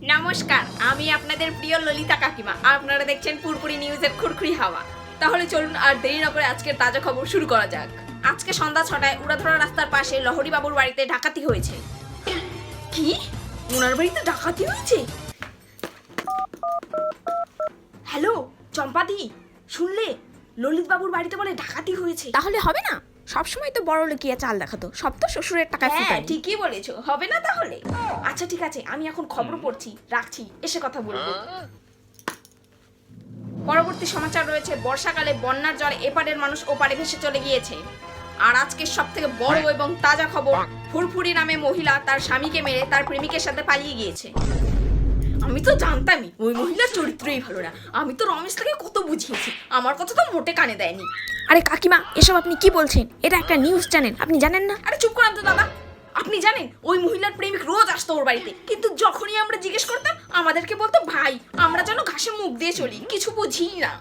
নমস্কার, আমি আপনাদের প্রিয় ললিতা কাকিমা। আপনারা দেখছেন পুরপুরি নিউজের খুরখুরি হাওয়া। তাহলে চলুন আর দেরি না করে আজকের তাজা খবর শুরু করা যাক। আজকে সন্ধ্যা 6টায় উড়াধরা রাস্তার পাশে লহরী বাবুর বাড়িতে ডাকাতি হয়েছে। কি? ওনার বাড়িতে ডাকাতি হয়েছে? হ্যালো চম্পাদি, শুনলে? ললিত বাবুর বাড়িতে বলে ডাকাতি হয়েছে। তাহলে হবে না? সবসময় তো বড় লোকিয়া চাল দেখাতো, সব তো শ্বশুরের টাকায় হ্যাঁ ফুটানি। ঠিকই বলেছো, হবে না তাহলে? আচ্ছা ঠিক আছে, আমি এখন খবর পড়ছি, রাখছি, এসে কথা বলবো। পরবর্তী সমাচার রয়েছে, বর্ষাকালে বন্যার জলে এপারের মানুষ ওপারে ভেসে চলে গিয়েছে। আর আজকে সব থেকে বড় এবং তাজা খবর, ফুরফুরি নামে মহিলা তার স্বামীকে মেরে তার প্রেমিকের সাথে পালিয়ে গিয়েছে। আমি তো জানতামই ওই মহিলার চরিত্রই ভালো না। আমি তো রমেশ থেকে কত বুঝিয়েছি, আমার কথা তো মোটে কানে দেয়নি। আরে কাকিমা, এসব আপনি কি বলছেন? এটা একটা নিউজ চ্যানেল, আপনি জানেন না? আরে চুপ করেন তো দাদা। আপনি জানেন ওই মহিলার প্রেমিক রোজ আসতো ওর বাড়িতে, কিন্তু যখনই আমরা জিজ্ঞেস করতাম আমাদেরকে বলতো ভাই, আমরা যেন ঘাসে মুখ দিয়ে চলি, কিছু বুঝি না।